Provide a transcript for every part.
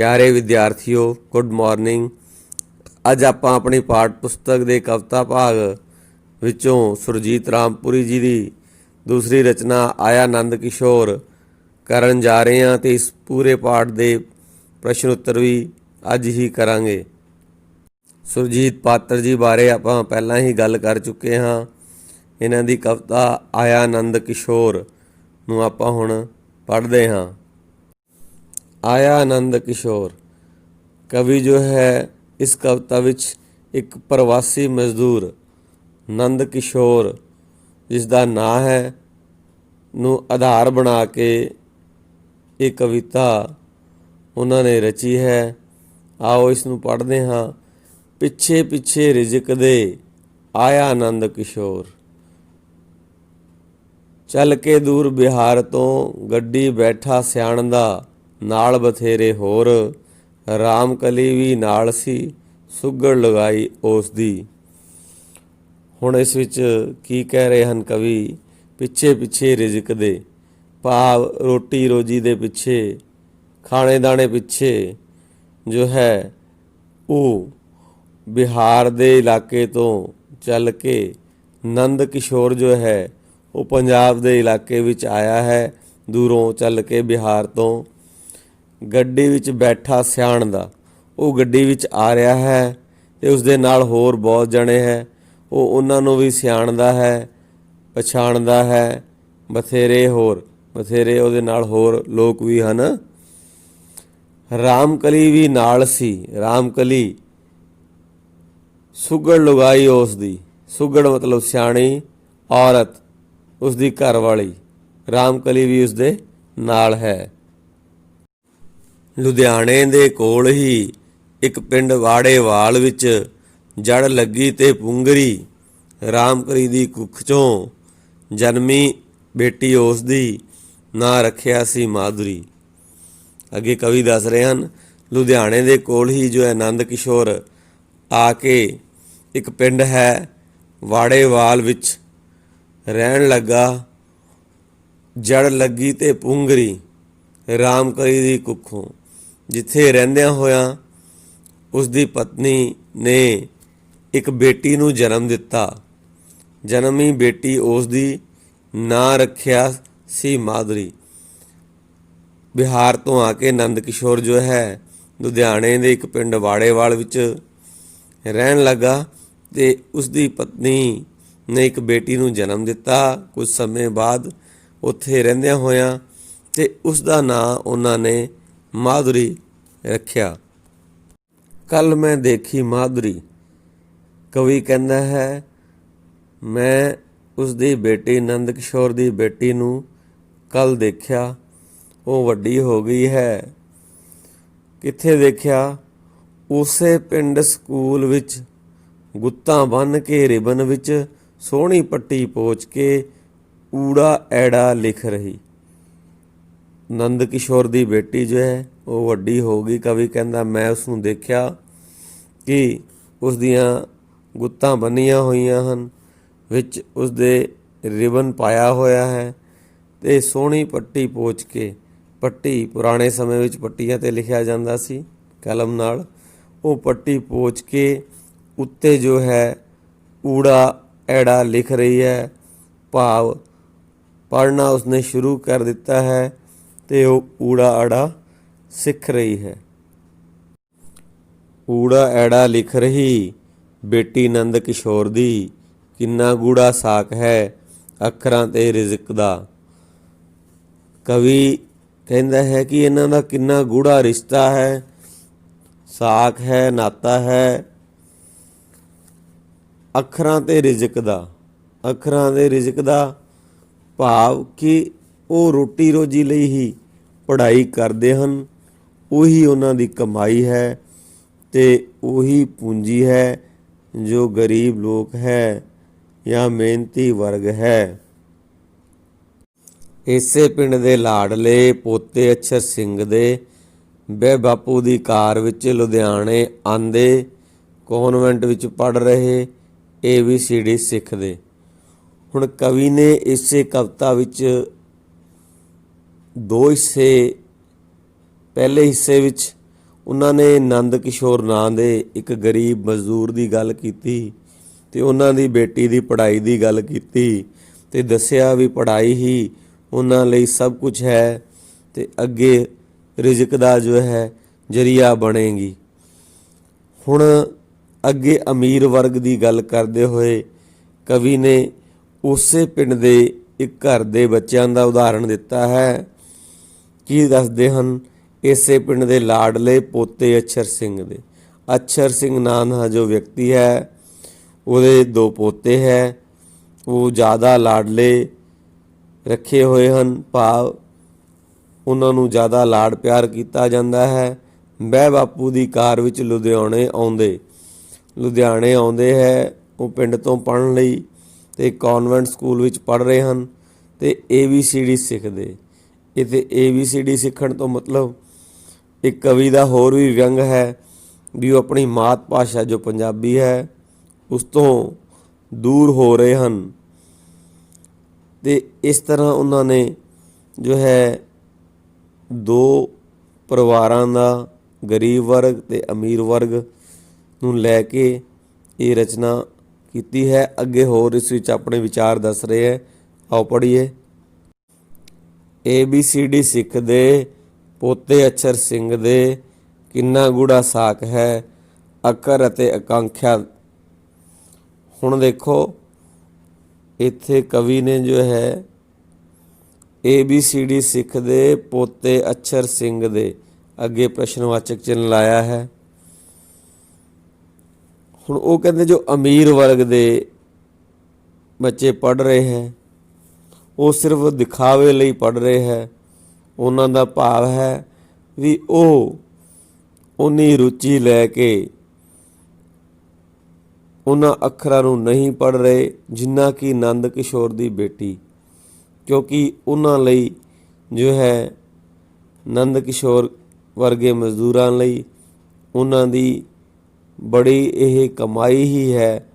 प्यारे विद्यार्थियों good morning. अज आपां अपनी पाठ पुस्तक के कविता भाग विचों सुरजीत रामपुरी जी की दूसरी रचना आया नंद किशोर करन जा रहे हैं। तो इस पूरे पाठ के प्रश्न उत्तर भी अज ही करांगे। सुरजीत पात्र जी बारे आपां पहलां ही गल कर चुके हाँ। इन्हां दी कविता आया नंद किशोर नूं आपां हुण पढ़दे हाँ। आया आनंद किशोर कवि जो है इस कविता विच एक प्रवासी मजदूर नंद किशोर जिसका नां है नूं आधार बना के ये कविता उन्होंने रची है। आओ इसनूं पढ़ते हाँ। पिछे पिछे रिजक दे आया आनंद किशोर, चल के दूर बिहार तो गड्डी बैठा सियाण दा, नाल बथेरे होर राम कली भी नाल सी सुगड़ लगाई उस दी। हुण इस विच की कह रहे हैं कवि, पिछे पिछे रिजक दे भाव रोटी रोजी दे पिछे खाने दाने पिछे जो है वो बिहार दे इलाके तो चल के नंद किशोर जो है वो पंजाब दे इलाके विच आया है। दूरों चल के बिहार तो गड्डी विच बैठा सियाण दा वो गड्डी विच आ रहा है तो उसदे नाल होर बहुत जने है वो उन्हां नूं भी सियाणदा है पछाणदा है। बथेरे होर बथेरे उहदे नाल होर लोग भी हन। रामकली भी नाल सी, रामकली सुगड़ लुगाई उस दी, सुगड़ मतलब सियाणी औरत उसदी घर वाली, रामकली भी उसदे नाल है। लुधियाणे दे कोल ही एक पिंड वाड़ेवाल विच जड़ लगी ते पुंगरी, रामकली दी कुख चों जन्मी बेटी उस दी नां रखिया सी माधुरी। अगे कवि दस रहे हैं लुधियाणे दे कोल ही जो है नंद किशोर आके एक पिंड है वाड़ेवाल विच रहन लगा। जड़ लगी ते पुंगरी रामकली दी कुखों, जिथे रहंदियां होया उसकी पत्नी ने एक बेटी नूं जन्म दिता। जन्मी बेटी उसकी नां रखिया सी माधुरी। बिहार तो आके नंद किशोर जो है लुधियाणे दे एक पिंड वाड़ेवाल विच रहन लगा ते उसकी पत्नी ने एक बेटी नूं जन्म दिता। कुछ समय बाद उत्थे रहंदियां होया ते उसका नां उन्होंने माधुरी रखिया। कल मैं देखी माधुरी, कवि कहता है मैं उसकी बेटी नंद किशोर की बेटी नूं कल देखिया, वो वड्डी हो गई है। कित्थे देखिया? उसे पिंड स्कूल विच गुत्तां बन के रिबन विच सोहनी पट्टी पोच के ऊड़ा ऐड़ा लिख रही। नंद किशोर की बेटी जो है वो वड्डी हो गई। कवि कहता मैं उसनूं देखिया कि उसदियां गुत्तां बन्नियां होईयां हन, विच उसदे रिबन पाया होया है ते सोहनी पट्टी पोच के, पट्टी पुराने समय विच पट्टियां ते लिखिया जांदा सी कलम नाल, वो पट्टी पोच के उत्ते जो है ऊड़ा ऐड़ा लिख रही है। भाव पढ़ना उसने शुरू कर दिता है ते वो ऊड़ा आड़ा सिख रही है। ऊड़ा ऐड़ा लिख रही बेटी नंद किशोर दी, किन्ना गूढ़ा साक है अखरां ते रिजक दा। कवि कहता है कि इन्हां दा किन्ना गूढ़ा रिश्ता है, साक है, नाता है अखरां ते रिजक दा। अखरां दे रिजक दा भाव कि वो रोटी रोजी लई ही पढ़ाई करते हैं, उही उन्हां दी कमाई है ते उही पूंजी है जो गरीब लोग है या मेहनती वर्ग है। इसे पिंड दे लाडले पोते अक्षर सिंह दे बे बापू दी कार विच लुधियाणे आंदे कॉन्वेंट विच पढ़ रहे ABCD सिखदे। हुण कवि ने इसे कविता विच दो हिस्से, पहले हिस्से विच ਉਹਨਾਂ ਨੇ ਨੰਦ ਕਿਸ਼ੋਰ ਨਾਂ ਦੇ ਇੱਕ ਗਰੀਬ ਮਜ਼ਦੂਰ ਦੀ ਗੱਲ ਕੀਤੀ ਤੇ ਉਹਨਾਂ ਦੀ ਬੇਟੀ ਦੀ ਪੜ੍ਹਾਈ ਦੀ ਗੱਲ ਕੀਤੀ ਤੇ ਦੱਸਿਆ ਵੀ ਪੜ੍ਹਾਈ ਹੀ ਉਹਨਾਂ ਲਈ ਸਭ ਕੁਝ ਹੈ ਤੇ ਅੱਗੇ ਰਿਜ਼ਕ ਦਾ ਜੋ ਹੈ ਜ਼ਰੀਆ ਬਣੇਗੀ। ਹੁਣ ਅੱਗੇ ਅਮੀਰ ਵਰਗ ਦੀ ਗੱਲ ਕਰਦੇ ਹੋਏ ਕਵੀ ਨੇ ਉਸੇ ਪਿੰਡ ਦੇ ਇੱਕ ਘਰ ਦੇ ਬੱਚਿਆਂ ਦਾ ਉਦਾਹਰਣ ਦਿੱਤਾ ਹੈ। ਕੀ ਦੱਸਦੇ ਹਨ? ਇਸੇ ਪਿੰਡ ਦੇ ਲਾਡਲੇ ਪੋਤੇ ਅਛਰ ਸਿੰਘ ਦੇ। ਅਛਰ ਸਿੰਘ ਨਾਂ ਦਾ ਜੋ ਵਿਅਕਤੀ ਹੈ ਉਹਦੇ 2 ਪੋਤੇ ਹੈ। ਉਹ ਜ਼ਿਆਦਾ ਲਾਡਲੇ ਰੱਖੇ ਹੋਏ ਹਨ, ਭਾਵ ਉਹਨਾਂ ਨੂੰ ਜ਼ਿਆਦਾ ਲਾਡ ਪਿਆਰ ਕੀਤਾ ਜਾਂਦਾ ਹੈ। ਬਹਿ ਬਾਪੂ ਦੀ ਕਾਰ ਵਿੱਚ ਲੁਧਿਆਣੇ ਆਉਂਦੇ ਹੈ ਉਹ ਪਿੰਡ ਤੋਂ ਪੜ੍ਹਨ ਲਈ ਤੇ ਕਨਵੈਂਟ ਸਕੂਲ ਵਿੱਚ ਪੜ੍ਹ ਰਹੇ ਹਨ ਤੇ ABCD ਸਿੱਖਦੇ। ਇੱਥੇ ABCD ਸਿੱਖਣ ਤੋਂ ਮਤਲਬ ਇੱਕ ਕਵੀ ਦਾ ਹੋਰ ਵੀ ਵਿਅੰਗ ਹੈ ਵੀ ਉਹ ਆਪਣੀ ਮਾਤ ਭਾਸ਼ਾ ਜੋ ਪੰਜਾਬੀ ਹੈ ਉਸ ਤੋਂ ਦੂਰ ਹੋ ਰਹੇ ਹਨ ਤੇ ਇਸ ਤਰ੍ਹਾਂ ਉਹਨਾਂ ਨੇ ਜੋ ਹੈ 2 ਪਰਿਵਾਰਾਂ ਦਾ, ਗਰੀਬ ਵਰਗ ਤੇ ਅਮੀਰ ਵਰਗ ਨੂੰ ਲੈ ਕੇ ਇਹ ਰਚਨਾ ਕੀਤੀ ਹੈ। ਅੱਗੇ ਹੋਰ ਇਸ ਵਿੱਚ ਆਪਣੇ ਵਿਚਾਰ ਦੱਸ ਰਹੇ ਹੈ, ਆਓ ਪੜ੍ਹੀਏ। ABCD ਸਿੱਖਦੇ ਪੋਤੇ ਅਛਰ ਸਿੰਘ ਦੇ, ਕਿੰਨਾ ਗੂੜਾ ਸਾਕ ਹੈ ਅੱਖਰ ਅਤੇ ਆਕਾਂਖਿਆ। ਹੁਣ ਦੇਖੋ ਇੱਥੇ ਕਵੀ ਨੇ ਜੋ ਹੈ ABCD ਸਿੱਖਦੇ ਪੋਤੇ ਅਛਰ ਸਿੰਘ ਦੇ ਅੱਗੇ ਪ੍ਰਸ਼ਨਵਾਚਕ ਚਿੰਨ੍ਹ ਲਾਇਆ ਹੈ। ਹੁਣ ਉਹ ਕਹਿੰਦੇ ਜੋ ਅਮੀਰ ਵਰਗ ਦੇ ਬੱਚੇ ਪੜ੍ਹ ਰਹੇ ਹੈ ਉਹ ਸਿਰਫ ਦਿਖਾਵੇ ਲਈ ਪੜ੍ਹ ਰਹੇ ਹੈ। ਉਹਨਾਂ ਦਾ ਭਾਵ ਹੈ ਵੀ ਉਹ ਉਨੀ ਰੁਚੀ ਲੈ ਕੇ ਉਹਨਾਂ ਅੱਖਰਾਂ ਨੂੰ ਨਹੀਂ ਪੜ੍ਹ ਰਹੇ ਜਿੰਨਾ ਕਿ ਨੰਦ ਕਿਸ਼ੋਰ ਦੀ ਬੇਟੀ, ਕਿਉਂਕਿ ਉਹਨਾਂ ਲਈ ਜੋ ਹੈ ਨੰਦ ਕਿਸ਼ੋਰ ਵਰਗੇ ਮਜ਼ਦੂਰਾਂ ਲਈ ਉਹਨਾਂ ਦੀ ਬੜੀ ਇਹ ਕਮਾਈ ਹੀ ਹੈ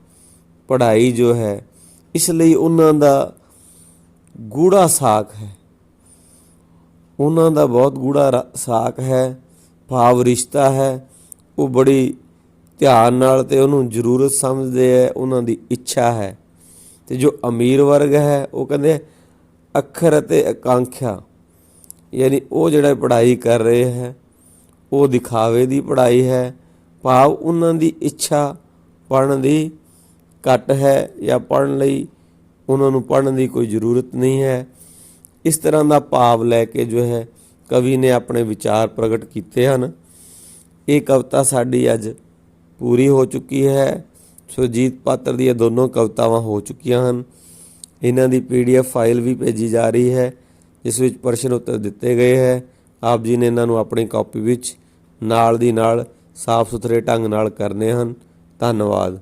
ਪੜ੍ਹਾਈ ਜੋ ਹੈ, ਇਸ ਲਈ ਉਹਨਾਂ ਦਾ ਗੂੜਾ ਸਾਕ ਹੈ, ਉਹਨਾਂ ਦਾ ਬਹੁਤ ਗੂੜਾ ਸਾਕ ਹੈ, ਭਾਵ ਰਿਸ਼ਤਾ ਹੈ। ਉਹ ਬੜੀ ਧਿਆਨ ਨਾਲ ਤੇ ਉਹਨੂੰ ਜ਼ਰੂਰਤ ਸਮਝਦੇ ਹੈ, ਉਹਨਾਂ ਦੀ ਇੱਛਾ ਹੈ। ਤੇ ਜੋ ਅਮੀਰ ਵਰਗ ਹੈ ਉਹ ਕਹਿੰਦੇ ਅੱਖਰ ਅਤੇ ਆਕਾਂਖਿਆ, ਯਾਨੀ ਉਹ ਜਿਹੜਾ ਪੜ੍ਹਾਈ ਕਰ ਰਹੇ ਹੈ ਉਹ ਦਿਖਾਵੇ ਦੀ ਪੜ੍ਹਾਈ ਹੈ, ਭਾਵ ਉਹਨਾਂ ਦੀ ਇੱਛਾ ਪੜ੍ਹਨ ਦੀ ਘੱਟ ਹੈ ਜਾਂ ਪੜ੍ਹਨ ਲਈ ਉਹਨਾਂ ਨੂੰ ਪੜ੍ਹਨ ਦੀ ਕੋਈ ਜ਼ਰੂਰਤ ਨਹੀਂ ਹੈ। ਇਸ ਤਰ੍ਹਾਂ ਦਾ ਭਾਵ ਲੈ ਕੇ ਜੋ ਹੈ ਕਵੀ ਨੇ ਆਪਣੇ ਵਿਚਾਰ ਪ੍ਰਗਟ ਕੀਤੇ ਹਨ। ਇਹ ਕਵਿਤਾ ਸਾਡੀ ਅੱਜ ਪੂਰੀ ਹੋ ਚੁੱਕੀ ਹੈ। ਸੁਰਜੀਤ ਪਾਤਰ ਦੀਆਂ ਦੋਨੋਂ ਕਵਿਤਾਵਾਂ ਹੋ ਚੁੱਕੀਆਂ ਹਨ। ਇਹਨਾਂ ਦੀ PDF ਫਾਈਲ ਵੀ ਭੇਜੀ ਜਾ ਰਹੀ ਹੈ ਜਿਸ ਵਿੱਚ ਪ੍ਰਸ਼ਨ ਉੱਤਰ ਦਿੱਤੇ ਗਏ ਹੈ। ਆਪ ਜੀ ਨੇ ਇਹਨਾਂ ਨੂੰ ਆਪਣੀ ਕਾਪੀ ਵਿੱਚ ਨਾਲ ਦੀ ਨਾਲ ਸਾਫ਼ ਸੁਥਰੇ ਢੰਗ ਨਾਲ ਕਰਨੇ ਹਨ। ਧੰਨਵਾਦ।